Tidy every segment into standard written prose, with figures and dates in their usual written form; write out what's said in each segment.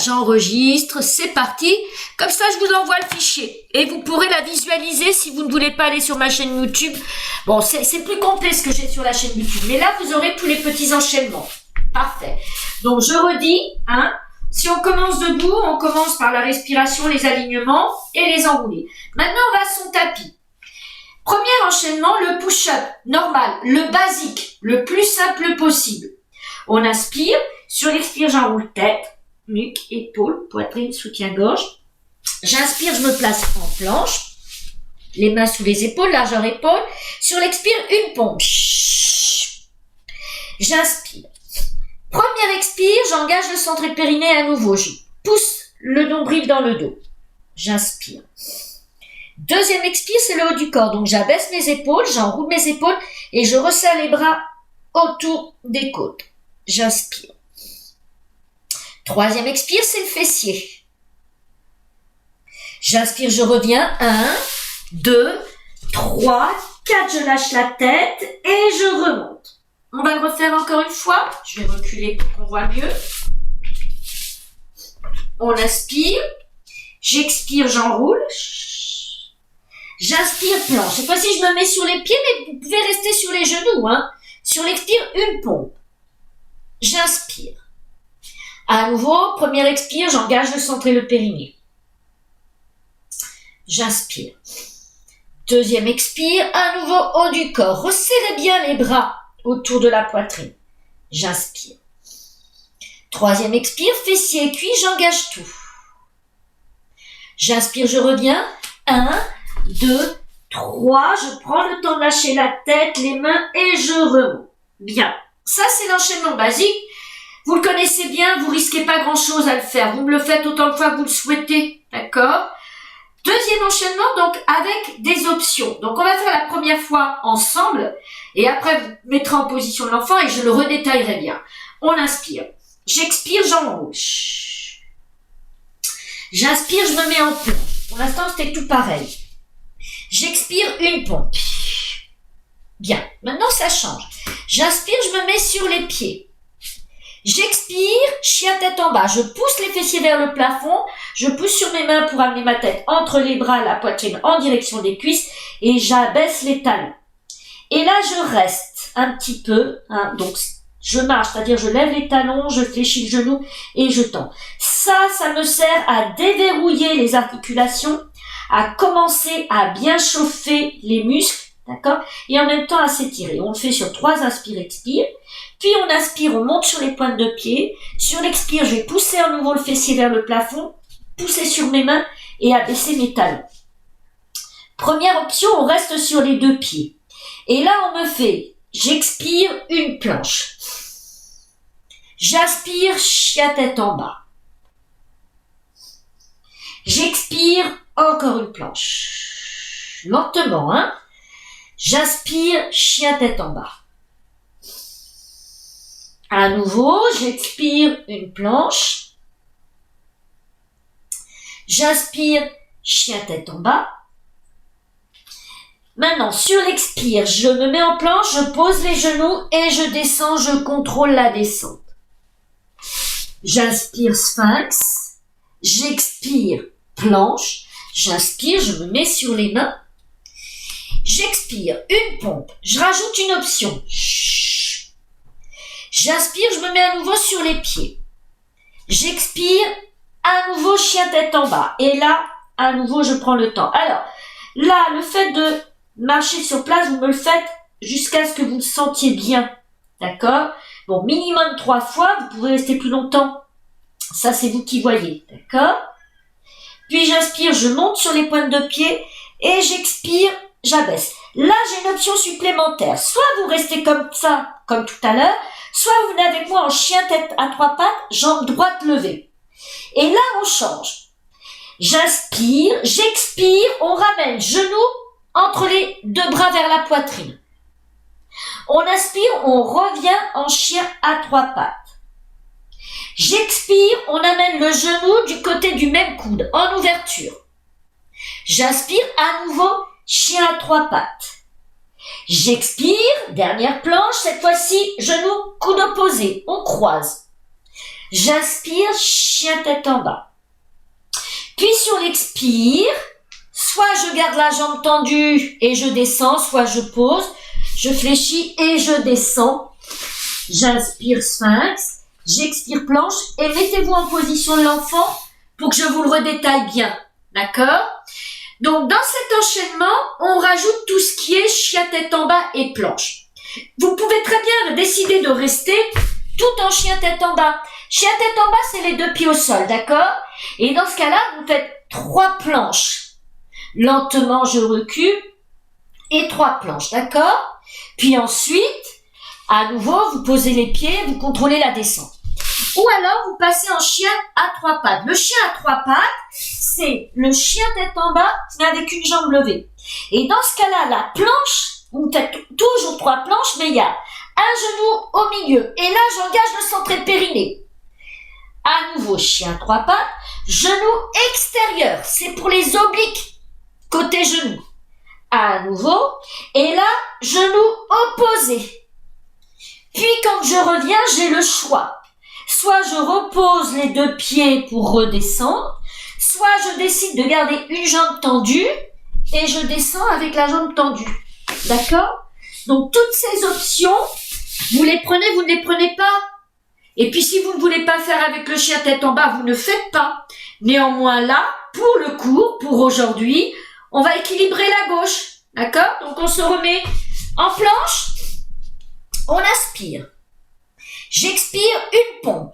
J'enregistre, c'est parti. Comme ça, je vous envoie le fichier. Et vous pourrez la visualiser si vous ne voulez pas aller sur ma chaîne YouTube. Bon, c'est plus complet ce que j'ai sur la chaîne YouTube. Mais là, vous aurez tous les petits enchaînements. Parfait. Donc, je redis, hein. Si on commence debout, on commence par la respiration, les alignements et les enroulés. Maintenant, on va à son tapis. Premier enchaînement, le push-up. Normal, le basique, le plus simple possible. On inspire. Sur l'expire, j'enroule tête. Nuque, épaule, poitrine, soutien-gorge. J'inspire, je me place en planche. Les mains sous les épaules, largeur épaule. Sur l'expire, une pompe. J'inspire. Première expire, j'engage le centre périnée à nouveau. Je pousse le nombril dans le dos. J'inspire. Deuxième expire, c'est le haut du corps. Donc j'abaisse mes épaules, j'enroule mes épaules et je resserre les bras autour des côtes. J'inspire. Troisième expire, c'est le fessier. J'inspire, je reviens. 1, 2, 3, 4, je lâche la tête et je remonte. On va le refaire encore une fois. Je vais reculer pour qu'on voit mieux. On inspire. J'expire, j'enroule. J'inspire, planche. Cette fois-ci, je me mets sur les pieds, mais vous pouvez rester sur les genoux. Hein. Sur l'expire, une pompe. J'inspire. À nouveau, première expire, j'engage le centre et le périnée. J'inspire. Deuxième expire, à nouveau haut du corps. Resserrez bien les bras autour de la poitrine. J'inspire. Troisième expire, fessier et cuisse, j'engage tout. J'inspire, je reviens. 1, 2, 3, je prends le temps de lâcher la tête, les mains et je remonte. Bien. Ça, c'est l'enchaînement basique. Vous le connaissez bien, vous risquez pas grand-chose à le faire. Vous me le faites autant de fois que vous le souhaitez, d'accord? Deuxième enchaînement, donc avec des options. Donc on va faire la première fois ensemble et après vous mettrez en position l'enfant et je le redétaillerai bien. On inspire. J'expire, j'enroule. J'inspire, je me mets en plomb. Pour l'instant, c'était tout pareil. J'expire, une pompe. Bien, maintenant ça change. J'inspire, je me mets sur les pieds. J'expire, chien tête en bas. Je pousse les fessiers vers le plafond. Je pousse sur mes mains pour amener ma tête entre les bras, la poitrine en direction des cuisses et j'abaisse les talons. Et là, je reste un petit peu. Hein, donc, je marche, c'est-à-dire je lève les talons, je fléchis le genou et je tends. Ça me sert à déverrouiller les articulations, à commencer à bien chauffer les muscles. D'accord? Et en même temps à s'étirer. On le fait sur 3 inspire, expire. Puis on inspire, on monte sur les pointes de pied. Sur l'expire, je vais pousser à nouveau le fessier vers le plafond, pousser sur mes mains et abaisser mes talons. Première option, on reste sur les 2 pieds. Et là, on me fait, j'expire, une planche. J'inspire, chien tête en bas. J'expire, encore une planche. Lentement, hein? J'inspire, chien tête en bas. À nouveau, j'expire, une planche. J'inspire, chien tête en bas. Maintenant, sur l'expire, je me mets en planche, je pose les genoux et je descends, je contrôle la descente. J'inspire, sphinx. J'expire, planche. J'inspire, je me mets sur les mains. J'expire, une pompe. Je rajoute une option. J'inspire, je me mets à nouveau sur les pieds. J'expire, à nouveau chien tête en bas. Et là, à nouveau, je prends le temps. Alors, là, le fait de marcher sur place, vous me le faites jusqu'à ce que vous le sentiez bien. D'accord? Bon, minimum 3 fois. Vous pouvez rester plus longtemps. Ça, c'est vous qui voyez. D'accord? Puis j'inspire, je monte sur les pointes de pied. Et j'expire, j'abaisse. Là, j'ai une option supplémentaire. Soit vous restez comme ça, comme tout à l'heure, soit vous venez avec moi en chien tête à 3 pattes, jambe droite levée. Et là, on change. J'inspire, j'expire, on ramène genoux entre les 2 bras vers la poitrine. On inspire, on revient en chien à 3 pattes. J'expire, on amène le genou du côté du même coude, en ouverture. J'inspire, à nouveau, chien à 3 pattes. J'expire, dernière planche, cette fois-ci, genou, coude opposé, on croise. J'inspire, chien tête en bas. Puis sur l'expire, soit je garde la jambe tendue et je descends, soit je pose, je fléchis et je descends. J'inspire sphinx, j'expire planche et mettez-vous en position de l'enfant pour que je vous le redétaille bien. D'accord? Donc dans cet enchaînement, on rajoute tout ce qui est chien tête en bas et planche. Vous pouvez très bien décider de rester tout en chien tête en bas. Chien tête en bas, c'est les 2 pieds au sol, d'accord? Et dans ce cas-là, vous faites 3 planches. Lentement, je recule et 3 planches, d'accord? Puis ensuite, à nouveau, vous posez les pieds, vous contrôlez la descente. Ou alors, vous passez en chien à 3 pattes. Le chien à 3 pattes, c'est le chien tête en bas, mais avec une jambe levée. Et dans ce cas-là, la planche, vous faites toujours 3 planches, mais il y a un genou au milieu. Et là, j'engage le centre et périnée. À nouveau, chien à 3 pattes, genou extérieur. C'est pour les obliques, côté genou. À nouveau. Et là, genou opposé. Puis quand je reviens, j'ai le choix. Soit je repose les 2 pieds pour redescendre, soit je décide de garder une jambe tendue et je descends avec la jambe tendue. D'accord? Donc toutes ces options, vous les prenez, vous ne les prenez pas. Et puis si vous ne voulez pas faire avec le chien tête en bas, vous ne faites pas. Néanmoins là, pour le cours, pour aujourd'hui, on va équilibrer la gauche. D'accord? Donc on se remet en planche, on inspire. J'expire une pompe.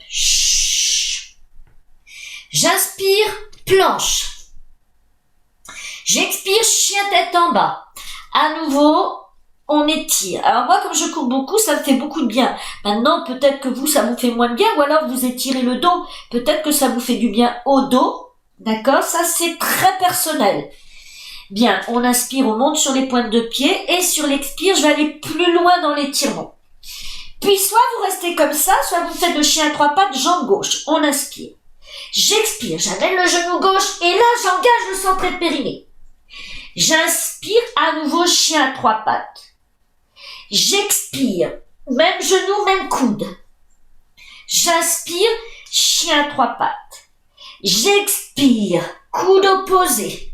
J'inspire planche. J'expire chien tête en bas. À nouveau, on étire. Alors moi, comme je cours beaucoup, ça me fait beaucoup de bien. Maintenant, peut-être que vous, ça vous fait moins de bien, ou alors vous étirez le dos. Peut-être que ça vous fait du bien au dos. D'accord? Ça, c'est très personnel. Bien, on inspire, on monte sur les pointes de pied, et sur l'expire, je vais aller plus loin dans l'étirement. Puis soit vous restez comme ça, soit vous faites le chien à 3 pattes, jambe gauche. On inspire. J'expire, j'amène le genou gauche, et là, j'engage le centre et le périnée. J'inspire, à nouveau chien à 3 pattes. J'expire, même genou, même coude. J'inspire, chien à 3 pattes. J'expire, coude opposé.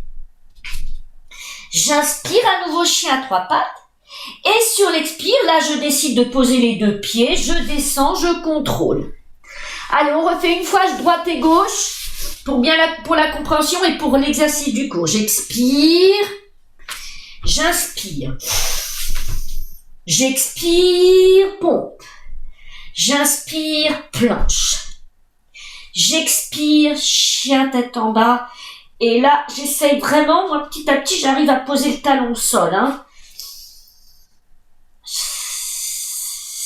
J'inspire, à nouveau chien à 3 pattes. Et sur l'expire, là, je décide de poser les 2 pieds. Je descends, je contrôle. Allez, on refait une fois droite et gauche pour la compréhension et pour l'exercice du cours. J'expire. J'inspire. J'expire, pompe. J'inspire, planche. J'expire, chien tête en bas. Et là, j'essaye vraiment, moi, petit à petit, j'arrive à poser le talon au sol, hein.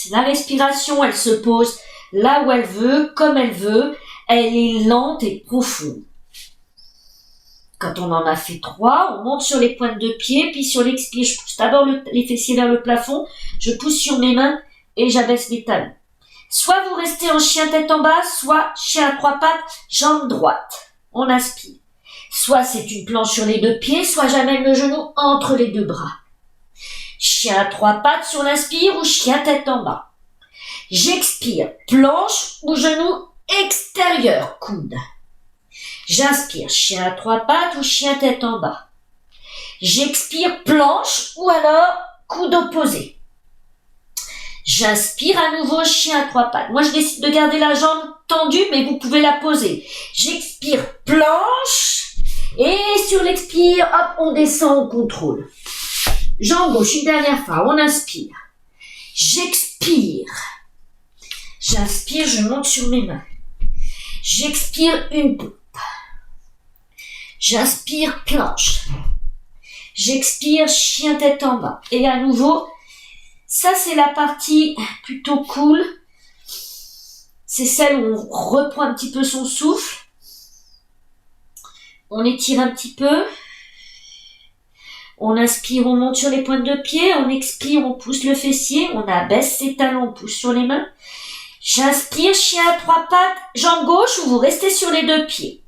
La respiration, elle se pose là où elle veut, comme elle veut. Elle est lente et profonde. Quand on en a fait 3, on monte sur les pointes de pied, puis sur l'expire, je pousse d'abord les fessiers vers le plafond, je pousse sur mes mains et j'abaisse les talons. Soit vous restez en chien tête en bas, soit chien à 3 pattes, jambe droite. On inspire. Soit c'est une planche sur les 2 pieds, soit j'amène le genou entre les 2 bras. Chien à 3 pattes sur l'inspire ou chien tête en bas. J'expire, planche ou genou extérieur, coude. J'inspire, chien à 3 pattes ou chien tête en bas. J'expire, planche ou alors coude opposé. J'inspire à nouveau, chien à 3 pattes. Moi, je décide de garder la jambe tendue, mais vous pouvez la poser. J'expire, planche. Et sur l'expire, hop, on descend, on contrôle. Jambe gauche, une dernière fois, on inspire. J'expire. J'inspire, je monte sur mes mains. J'expire, une pompe. J'inspire, planche. J'expire, chien tête en bas. Et à nouveau, ça c'est la partie plutôt cool. C'est celle où on reprend un petit peu son souffle. On étire un petit peu. On inspire, on monte sur les pointes de pied. On expire, on pousse le fessier. On abaisse ses talons, on pousse sur les mains. J'inspire, chien à 3 pattes, jambe gauche ou vous restez sur les 2 pieds.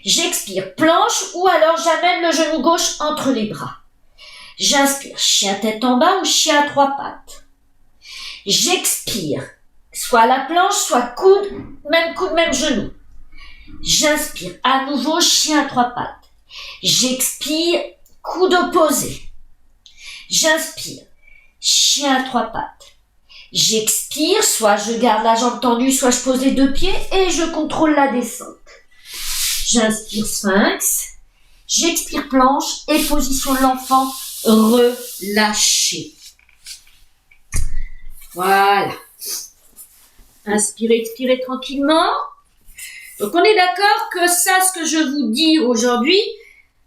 J'expire, planche ou alors j'amène le genou gauche entre les bras. J'inspire, chien tête en bas ou chien à 3 pattes. J'expire, soit à la planche, soit coude, même genou. J'inspire. À nouveau, chien à trois pattes. J'expire, coude opposé. J'inspire. Chien à trois pattes. J'expire, soit je garde la jambe tendue, soit je pose les deux pieds et je contrôle la descente. J'inspire sphinx. J'expire planche et position de l'enfant relâchée. Voilà. Inspirez, expirez tranquillement. Donc on est d'accord que ça, ce que je vous dis aujourd'hui,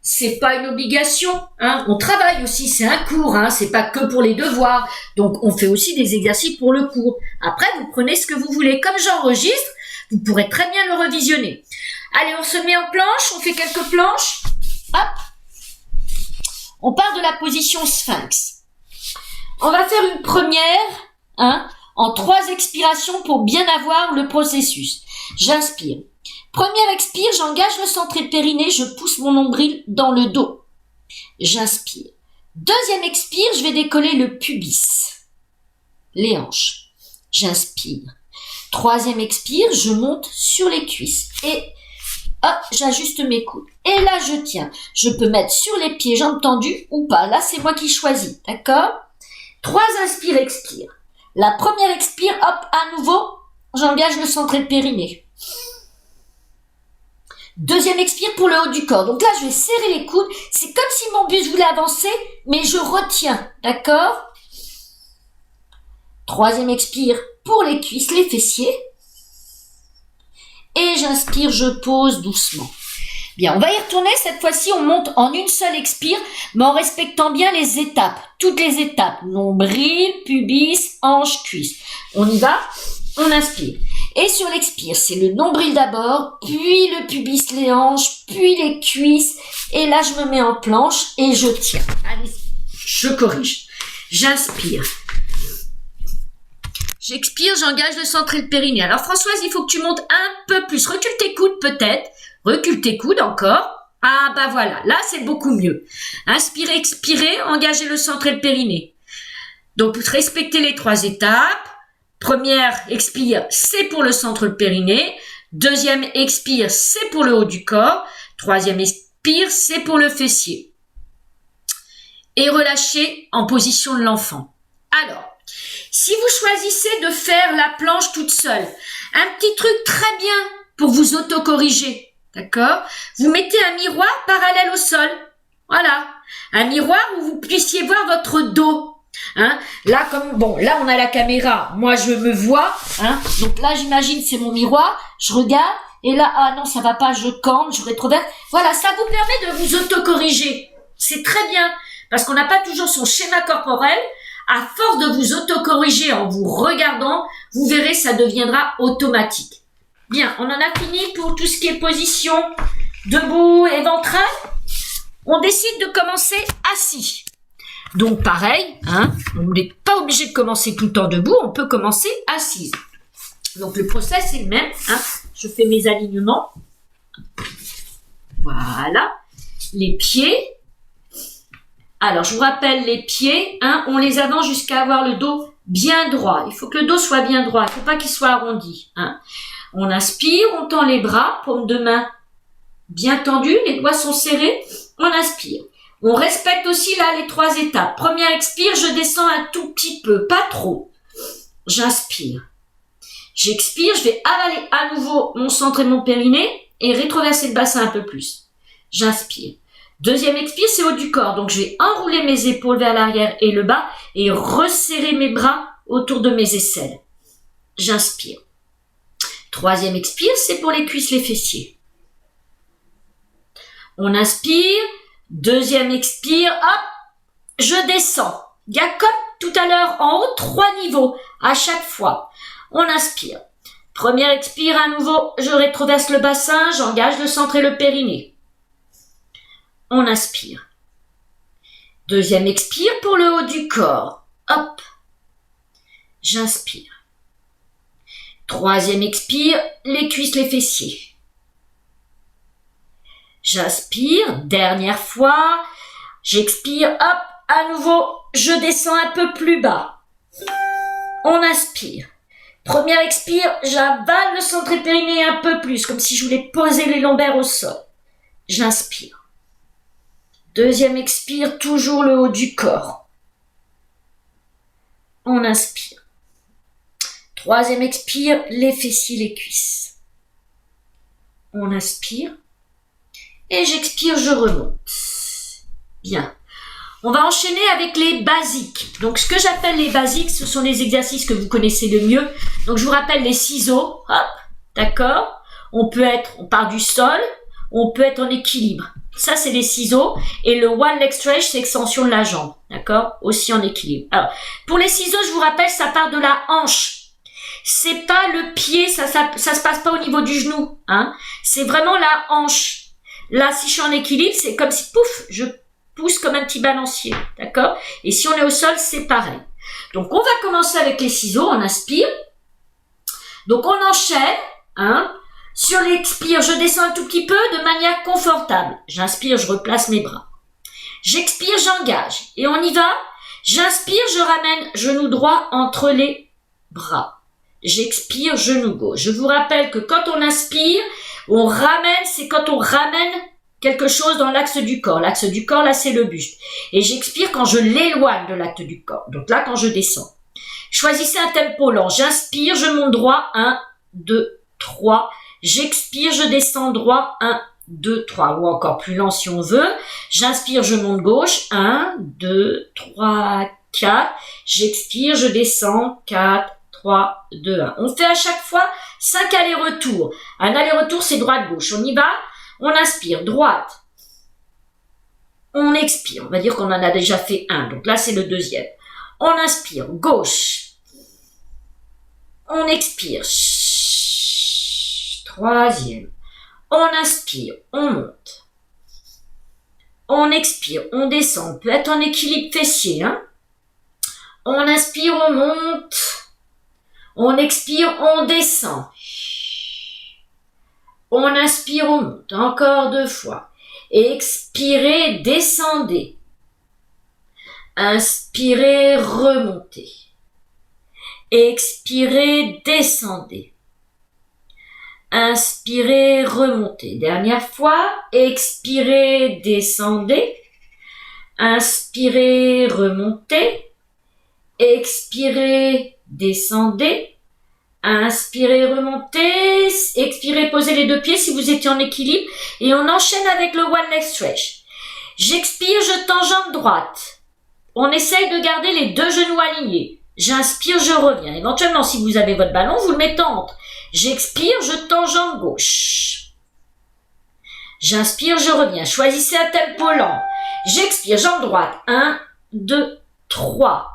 c'est pas une obligation, hein. On travaille aussi, c'est un cours, hein. C'est pas que pour les devoirs. Donc on fait aussi des exercices pour le cours. Après, vous prenez ce que vous voulez. Comme j'enregistre, vous pourrez très bien le revisionner. Allez, on se met en planche, on fait quelques planches. Hop. On part de la position sphinx. On va faire une première, hein, en 3 expirations pour bien avoir le processus. J'inspire. Première expire, j'engage le centre et le périnée, je pousse mon nombril dans le dos. J'inspire. Deuxième expire, je vais décoller le pubis, les hanches. J'inspire. Troisième expire, je monte sur les cuisses et hop, j'ajuste mes coudes. Et là, je tiens. Je peux mettre sur les pieds, jambes tendues ou pas. Là, c'est moi qui choisis, d'accord? 3 inspire, expire. La première expire, hop, à nouveau, j'engage le centre et le périnée. Deuxième expire pour le haut du corps. Donc là, je vais serrer les coudes. C'est comme si mon buste voulait avancer, mais je retiens. D'accord? Troisième expire pour les cuisses, les fessiers. Et j'inspire, je pose doucement. Bien, on va y retourner. Cette fois-ci, on monte en une seule expire, mais en respectant bien les étapes. Toutes les étapes. Nombril, pubis, hanche, cuisse. On y va? On inspire. Et sur l'expire, c'est le nombril d'abord, puis le pubis, les hanches, puis les cuisses. Et là, je me mets en planche et je tiens. Allez, je corrige. J'inspire. J'expire, j'engage le centre et le périnée. Alors Françoise, il faut que tu montes un peu plus. Recule tes coudes peut-être. Recule tes coudes encore. Ah bah voilà, là c'est beaucoup mieux. Inspirez, expirez, engagez le centre et le périnée. Donc respectez les 3 étapes. Première expire, c'est pour le centre le périnée. Deuxième expire, c'est pour le haut du corps. Troisième expire, c'est pour le fessier. Et relâchez en position de l'enfant. Alors, si vous choisissez de faire la planche toute seule, un petit truc très bien pour vous autocorriger, d'accord? Vous mettez un miroir parallèle au sol. Voilà. Un miroir où vous puissiez voir votre dos. Hein, là là on a la caméra, moi je me vois, hein, donc là j'imagine c'est mon miroir, je regarde et là ah non ça va pas, je campe, je rétroverse. Voilà, ça vous permet de vous autocorriger. C'est très bien parce qu'on n'a pas toujours son schéma corporel. À force de vous autocorriger en vous regardant, vous verrez ça deviendra automatique. Bien, on en a fini pour tout ce qui est position debout et ventrale. On décide de commencer assis. Donc pareil, hein, on n'est pas obligé de commencer tout le temps debout, on peut commencer assise. Donc le process est le même, hein. Je fais mes alignements. Voilà. Les pieds. Alors je vous rappelle les pieds, hein, on les avance jusqu'à avoir le dos bien droit. Il faut que le dos soit bien droit, il ne faut pas qu'il soit arrondi. Hein. On inspire, on tend les bras, paume de main bien tendue, les doigts sont serrés, on inspire. On respecte aussi là les 3 étapes. Première expire, je descends un tout petit peu, pas trop. J'inspire. J'expire, je vais avaler à nouveau mon centre et mon périnée et rétroverser le bassin un peu plus. J'inspire. Deuxième expire, c'est haut du corps. Donc je vais enrouler mes épaules vers l'arrière et le bas et resserrer mes bras autour de mes aisselles. J'inspire. Troisième expire, c'est pour les cuisses, les fessiers. On inspire. Deuxième expire, hop, je descends. Il y a comme tout à l'heure en haut 3 niveaux à chaque fois. On inspire. Première expire à nouveau, je rétroverse le bassin, j'engage le centre et le périnée. On inspire. Deuxième expire pour le haut du corps. Hop. J'inspire. Troisième expire, les cuisses, les fessiers. J'inspire, dernière fois, j'expire, hop, à nouveau, je descends un peu plus bas. On inspire. Première expire, j'avale le centre périnée un peu plus, comme si je voulais poser les lombaires au sol. J'inspire. Deuxième expire, toujours le haut du corps. On inspire. Troisième expire, les fessiers, les cuisses. On inspire. Et j'expire, je remonte. Bien. On va enchaîner avec les basiques. Donc, ce que j'appelle les basiques, ce sont les exercices que vous connaissez le mieux. Donc, je vous rappelle les ciseaux. Hop, d'accord. On part du sol. On peut être en équilibre. Ça, c'est les ciseaux. Et le one leg stretch, c'est extension de la jambe. D'accord? Aussi en équilibre. Alors, pour les ciseaux, je vous rappelle, ça part de la hanche. C'est pas le pied, ça se passe pas au niveau du genou, hein. C'est vraiment la hanche. Là, si je suis en équilibre, c'est comme si, pouf, je pousse comme un petit balancier, d'accord? Et si on est au sol, c'est pareil. Donc, on va commencer avec les ciseaux, on inspire. Donc, on enchaîne, hein. Sur l'expire, je descends un tout petit peu de manière confortable. J'inspire, je replace mes bras. J'expire, j'engage. Et on y va. J'inspire, je ramène genou droit entre les bras. J'expire, genou gauche. Je vous rappelle que quand on inspire, on ramène, c'est quand on ramène quelque chose dans l'axe du corps. L'axe du corps, là, c'est le buste. Et j'expire quand je l'éloigne de l'axe du corps. Donc là, quand je descends. Choisissez un tempo lent. J'inspire, je monte droit. 1, 2, 3. J'expire, je descends droit. 1, 2, 3. Ou encore plus lent si on veut. J'inspire, je monte gauche. 1, 2, 3, 4. J'expire, je descends. 4, 3, 2, 1. On fait à chaque fois 5 allers-retours. Un aller-retour, c'est droite-gauche. On y va. On inspire, droite. On expire. On va dire qu'on en a déjà fait un. Donc là, c'est le deuxième. On inspire, gauche. On expire. Troisième. On inspire, on monte. On expire, on descend. On peut être en équilibre fessier, hein. On inspire, on monte. On expire, on descend. On inspire, on monte. Encore 2 fois. Expirez, descendez. Inspirez, remontez. Expirez, descendez. Inspirez, remontez. Dernière fois. Expirez, descendez. Inspirez, remontez. Expirez, descendez. Inspirez, remontez. Expirez, posez les 2 pieds si vous étiez en équilibre. Et on enchaîne avec le one leg stretch. J'expire, je tends jambe droite. On essaye de garder les 2 genoux alignés. J'inspire, je reviens. Éventuellement, si vous avez votre ballon, vous le mettez entre. J'expire, je tends jambe gauche. J'inspire, je reviens. Choisissez un tempo lent. J'expire, jambe droite. 1, 2, 3.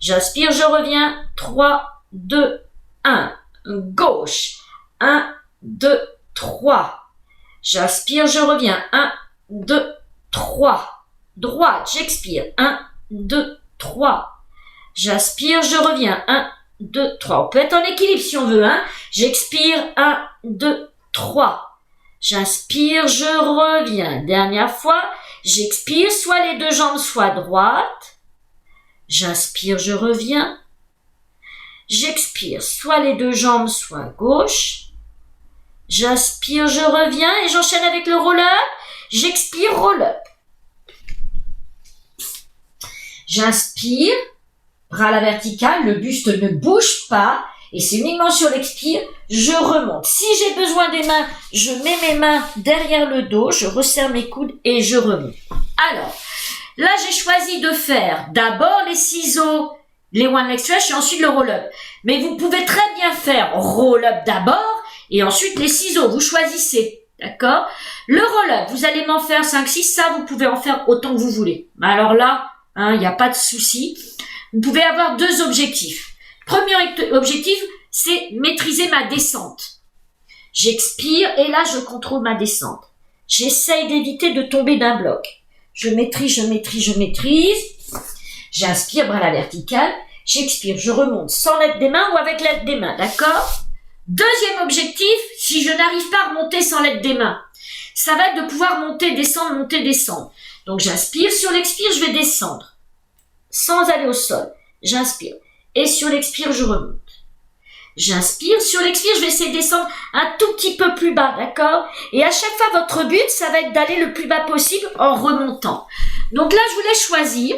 J'inspire, je reviens. 3, 2, 1. Gauche. 1, 2, 3. J'inspire, je reviens. 1, 2, 3. Droite, j'expire. 1, 2, 3. J'inspire, je reviens. 1, 2, 3. On peut être en équilibre si on veut, hein. J'expire. 1, 2, 3. J'inspire, je reviens. Dernière fois. J'expire, soit les 2 jambes, soit droite. J'inspire, je reviens. J'expire, soit les 2 jambes, soit gauche. J'inspire, je reviens et j'enchaîne avec le roll-up. J'expire, roll-up. J'inspire, bras à la verticale, le buste ne bouge pas et c'est uniquement sur l'expire, je remonte. Si j'ai besoin des mains, je mets mes mains derrière le dos, je resserre mes coudes et je remonte. Alors, là j'ai choisi de faire d'abord les ciseaux, les one leg stretch et ensuite le roll-up. Mais vous pouvez très bien faire roll-up d'abord et ensuite les ciseaux, vous choisissez. D'accord? Le roll-up, vous allez m'en faire 5, 6, ça vous pouvez en faire autant que vous voulez. Mais alors là, il n'y a pas de souci. Vous pouvez avoir 2 objectifs. Premier objectif, c'est maîtriser ma descente. J'expire et là, je contrôle ma descente. J'essaye d'éviter de tomber d'un bloc. Je maîtrise, je maîtrise, je maîtrise. J'inspire, bras à la verticale. J'expire, je remonte sans l'aide des mains ou avec l'aide des mains, d'accord? Deuxième objectif, si je n'arrive pas à remonter sans l'aide des mains, ça va être de pouvoir monter, descendre. Donc, j'inspire, sur l'expire, je vais descendre. Sans aller au sol. J'inspire. Et sur l'expire, je remonte. J'inspire. Sur l'expire, je vais essayer de descendre un tout petit peu plus bas, d'accord? Et à chaque fois, votre but, ça va être d'aller le plus bas possible en remontant. Donc là, je vous laisse choisir.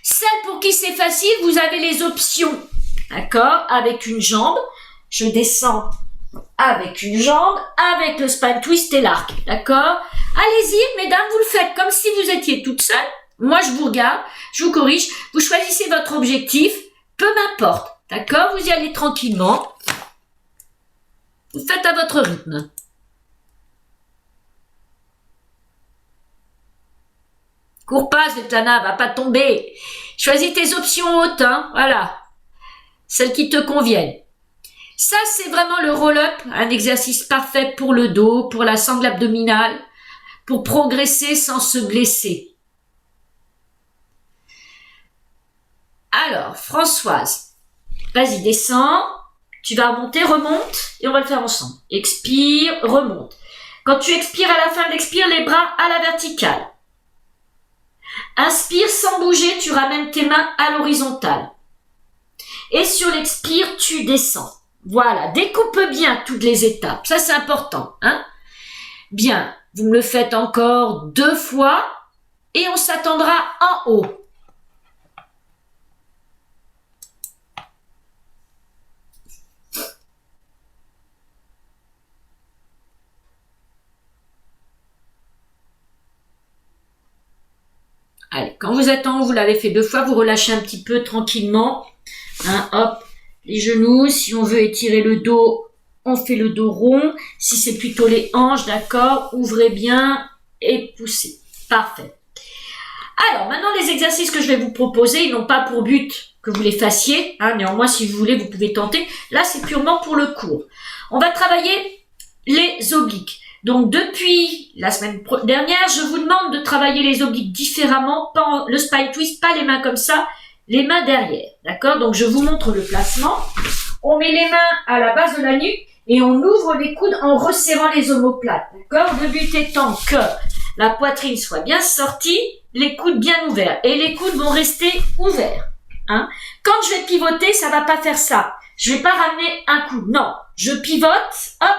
Celle pour qui c'est facile, vous avez les options, d'accord? Avec une jambe, je descends avec une jambe, avec le spine twist et l'arc, d'accord? Allez-y, mesdames, vous le faites comme si vous étiez toute seule. Moi, je vous regarde, je vous corrige, vous choisissez votre objectif, peu m'importe, d'accord? Vous y allez tranquillement. Vous faites à votre rythme. Cours pas, Svetlana, va pas tomber. Choisis tes options hautes, hein, voilà. Celles qui te conviennent. Ça, c'est vraiment le roll-up, un exercice parfait pour le dos, pour la sangle abdominale, pour progresser sans se blesser. Alors, Françoise, vas-y, descends, tu vas remonter, remonte, et on va le faire ensemble. Expire, remonte. Quand tu expires, à la fin de l'expire, les bras à la verticale. Inspire sans bouger, tu ramènes tes mains à l'horizontale. Et sur l'expire, tu descends. Voilà, découpe bien toutes les étapes. Ça, c'est important, hein? Bien, vous me le faites encore 2 fois et on s'attendra en haut. Allez, quand vous êtes en haut, vous l'avez fait 2 fois, vous relâchez un petit peu tranquillement. Hein, hop. Les genoux, si on veut étirer le dos, on fait le dos rond. Si c'est plutôt les hanches, d'accord, ouvrez bien et poussez. Parfait. Alors, maintenant, les exercices que je vais vous proposer, ils n'ont pas pour but que vous les fassiez. Hein, néanmoins, si vous voulez, vous pouvez tenter. Là, c'est purement pour le cours. On va travailler les obliques. Donc, depuis la semaine dernière, je vous demande de travailler les obliques différemment. Pas le spine twist, pas les mains comme ça. Les mains derrière, d'accord? Donc, je vous montre le placement. On met les mains à la base de la nuque et on ouvre les coudes en resserrant les omoplates, d'accord? Le but étant que la poitrine soit bien sortie, les coudes bien ouverts. Et les coudes vont rester ouverts, hein? Quand je vais pivoter, ça va pas faire ça. Je vais pas ramener un coude, non. Je pivote, hop.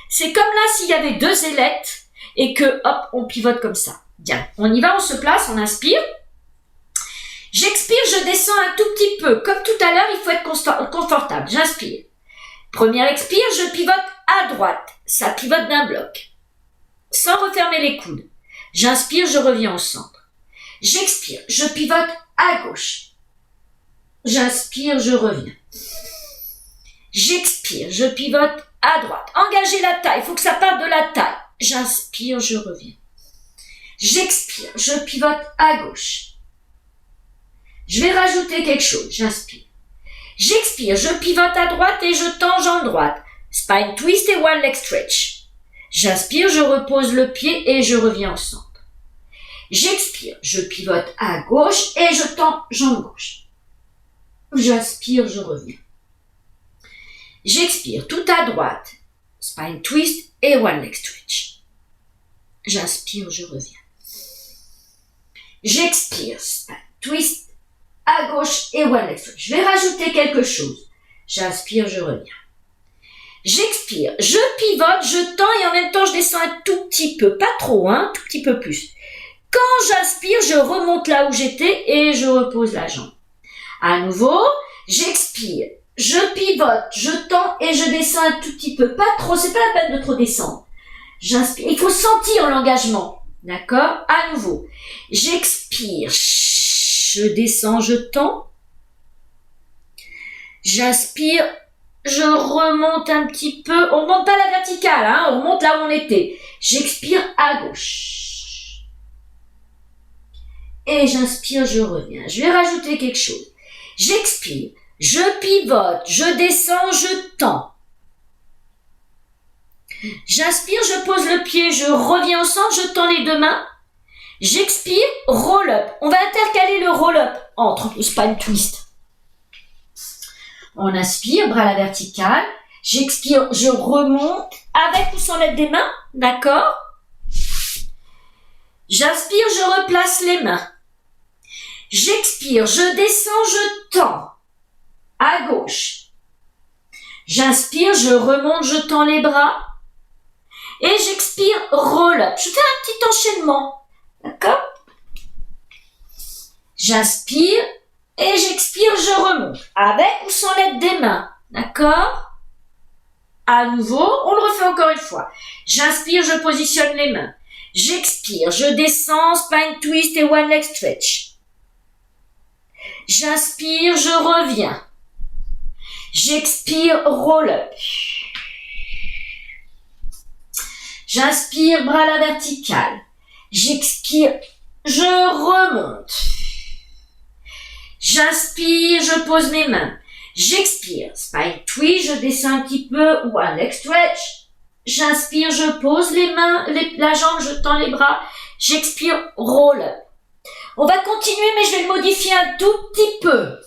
C'est comme là s'il y avait 2 ailettes et que, hop, on pivote comme ça. Bien, on y va, on se place, on inspire. J'expire, je descends un tout petit peu. Comme tout à l'heure, il faut être confortable. J'inspire. Première expire, je pivote à droite. Ça pivote d'un bloc. Sans refermer les coudes. J'inspire, je reviens au centre. J'expire, je pivote à gauche. J'inspire, je reviens. J'expire, je pivote à droite. Engagez la taille, il faut que ça parte de la taille. J'inspire, je reviens. J'expire, je pivote à gauche. Je vais rajouter quelque chose, j'inspire. J'expire, je pivote à droite et je tends jambe droite. Spine twist et one leg stretch. J'inspire, je repose le pied et je reviens au centre. J'expire, je pivote à gauche et je tends jambe gauche. J'inspire, je reviens. J'expire tout à droite. Spine twist et one leg stretch. J'inspire, je reviens. J'expire, spine twist à gauche et one leg stretch. Je vais rajouter quelque chose. J'inspire, je reviens. J'expire, je pivote, je tends et en même temps je descends un tout petit peu. Pas trop, hein, tout petit peu plus. Quand j'inspire, je remonte là où j'étais et je repose la jambe. À nouveau, j'expire, je pivote, je tends et je descends un tout petit peu. Pas trop, c'est pas la peine de trop descendre. J'inspire, il faut sentir l'engagement. D'accord? À nouveau, j'expire. Je descends, je tends. J'inspire, je remonte un petit peu. On remonte pas à la verticale, hein, on remonte là où on était. J'expire à gauche. Et j'inspire, je reviens. Je vais rajouter quelque chose. J'expire, je pivote, je descends, je tends. J'inspire, je pose le pied, je reviens au centre, je tends les 2 mains. J'expire, roll-up. On va intercaler le roll-up entre le spine twist. On inspire, bras à la verticale. J'expire, je remonte avec ou sans l'aide des mains. D'accord? J'inspire, je replace les mains. J'expire, je descends, je tends. À gauche. J'inspire, je remonte, je tends les bras. Et j'expire, roll up. Je fais un petit enchaînement. D'accord? J'inspire et j'expire, je remonte. Avec ou sans l'aide des mains. D'accord? À nouveau, on le refait encore une fois. J'inspire, je positionne les mains. J'expire, je descends, spine twist et one leg stretch. J'inspire, je reviens. J'expire, roll up. J'inspire, bras à la verticale. J'expire, je remonte. J'inspire, je pose mes mains. J'expire, spine twist, je descends un petit peu, one leg stretch. J'inspire, je pose les mains, la jambe, je tends les bras. J'expire, roll up. On va continuer, mais je vais le modifier un tout petit peu.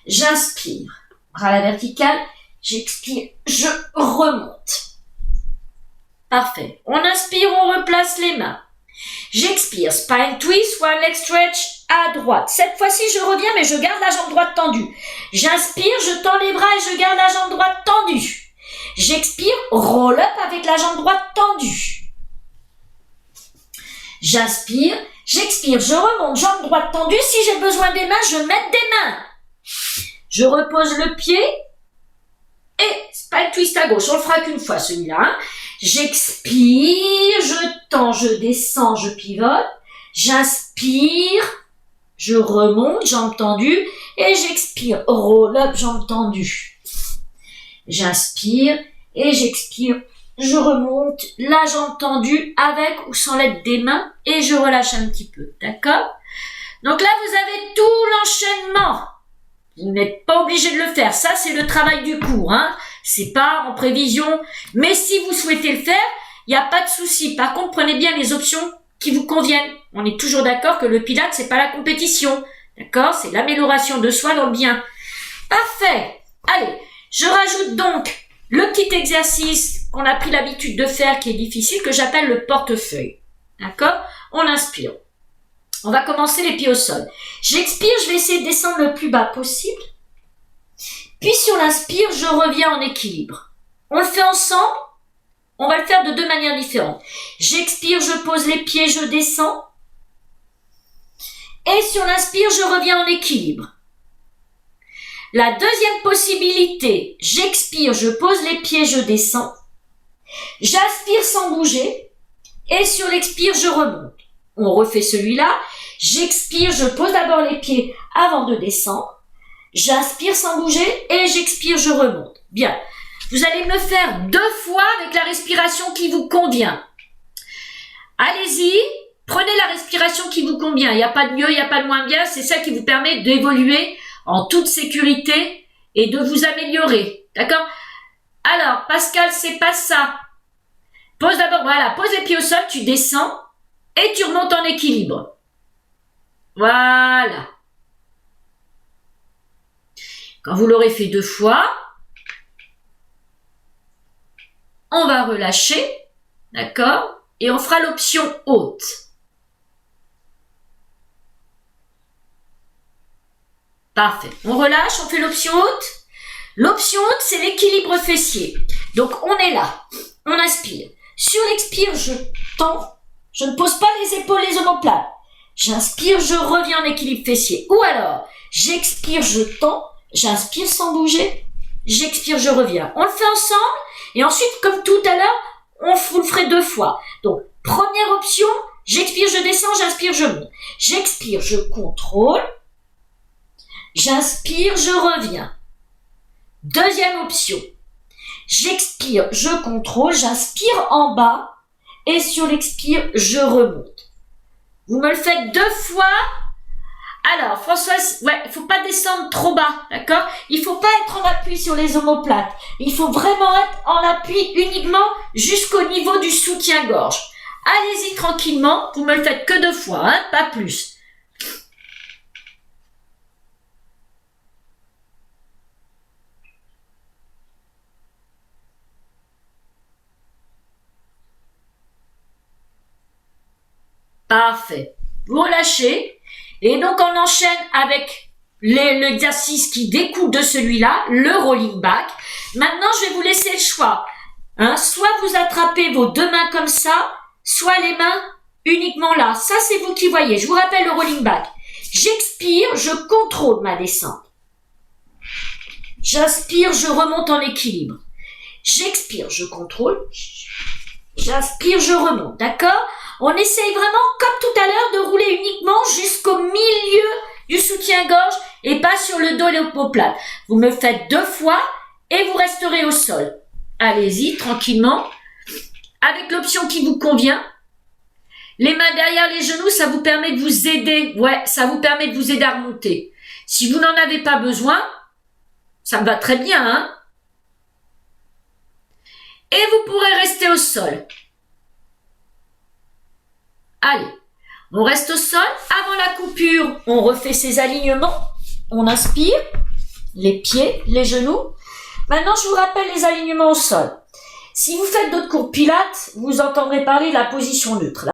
J'inspire, bras à la verticale. J'expire, je remonte. Parfait. On inspire, on replace les mains. J'expire, spine twist, one leg stretch à droite. Cette fois-ci, je reviens, mais je garde la jambe droite tendue. J'inspire, je tends les bras et je garde la jambe droite tendue. J'expire, roll up avec la jambe droite tendue. J'inspire, j'expire, je remonte, jambe droite tendue. Si j'ai besoin des mains, je mets des mains. Je repose le pied et spine twist à gauche. On le fera qu'une fois celui-là. Hein. J'expire, je tends, je descends, je pivote. J'inspire, je remonte, jambe tendue. Et j'expire, roll up, jambe tendue. J'inspire et j'expire. Je remonte, la jambe tendue avec ou sans l'aide des mains. Et je relâche un petit peu. D'accord? Donc là, vous avez tout l'enchaînement. Vous n'êtes pas obligé de le faire. Ça, c'est le travail du cours. Hein. C'est pas en prévision. Mais si vous souhaitez le faire, il n'y a pas de souci. Par contre, prenez bien les options qui vous conviennent. On est toujours d'accord que le Pilates, c'est pas la compétition. D'accord? C'est l'amélioration de soi dans le bien. Parfait. Allez, je rajoute donc le petit exercice qu'on a pris l'habitude de faire qui est difficile, que j'appelle le portefeuille. D'accord? On inspire. On va commencer les pieds au sol. J'expire, je vais essayer de descendre le plus bas possible. Puis sur l'inspire, je reviens en équilibre. On le fait ensemble. On va le faire de deux manières différentes. J'expire, je pose les pieds, je descends. Et sur l'inspire, je reviens en équilibre. La deuxième possibilité, j'expire, je pose les pieds, je descends. J'aspire sans bouger. Et sur l'expire, je remonte. On refait celui-là. J'expire, je pose d'abord les pieds avant de descendre. J'inspire sans bouger et j'expire, je remonte. Bien. Vous allez me le faire 2 fois avec la respiration qui vous convient. Allez-y, prenez la respiration qui vous convient. Il n'y a pas de mieux, il n'y a pas de moins bien. C'est ça qui vous permet d'évoluer en toute sécurité et de vous améliorer. D'accord? Alors, Pascal, c'est pas ça. Pose d'abord, voilà, pose les pieds au sol, tu descends et tu remontes en équilibre. Voilà. Quand vous l'aurez fait 2 fois, on va relâcher, d'accord? Et on fera l'option haute. Parfait. On relâche, on fait l'option haute. L'option haute, c'est l'équilibre fessier. Donc, on est là. On inspire. Sur l'expire, je tends. Je ne pose pas les épaules, les omoplates. J'inspire, je reviens en équilibre fessier. Ou alors, j'expire, je tends. J'inspire sans bouger. J'expire, je reviens. On le fait ensemble. Et ensuite, comme tout à l'heure, vous le ferez 2 fois. Donc, première option, j'expire, je descends, j'inspire, je monte. J'expire, je contrôle. J'inspire, je reviens. Deuxième option. J'expire, je contrôle, j'inspire en bas. Et sur l'expire, je remonte. Vous me le faites 2 fois. Alors, Françoise, ouais, il faut pas descendre trop bas, d'accord? Il faut pas être en appui sur les omoplates. Il faut vraiment être en appui uniquement jusqu'au niveau du soutien-gorge. Allez-y tranquillement, vous me le faites que 2 fois, hein, pas plus. Parfait. Vous relâchez. Et donc, on enchaîne avec l'exercice qui découle de celui-là, le rolling back. Maintenant, je vais vous laisser le choix. Soit vous attrapez vos deux mains comme ça, soit les mains uniquement là. Ça, c'est vous qui voyez. Je vous rappelle le rolling back. J'expire, je contrôle ma descente. J'inspire, je remonte en équilibre. J'expire, je contrôle. J'inspire, je remonte. D'accord? On essaye vraiment, comme tout à l'heure, de rouler uniquement jusqu'au milieu du soutien-gorge et pas sur le dos et l'omoplate. Vous me faites 2 fois et vous resterez au sol. Allez-y, tranquillement. Avec l'option qui vous convient. Les mains derrière les genoux, ça vous permet de vous aider. Ouais, ça vous permet de vous aider à remonter. Si vous n'en avez pas besoin, ça me va très bien, hein? Et vous pourrez rester au sol. Allez, on reste au sol. Avant la coupure, on refait ses alignements. On inspire, les pieds, les genoux. Maintenant, je vous rappelle les alignements au sol. Si vous faites d'autres cours pilates, vous entendrez parler de la position neutre.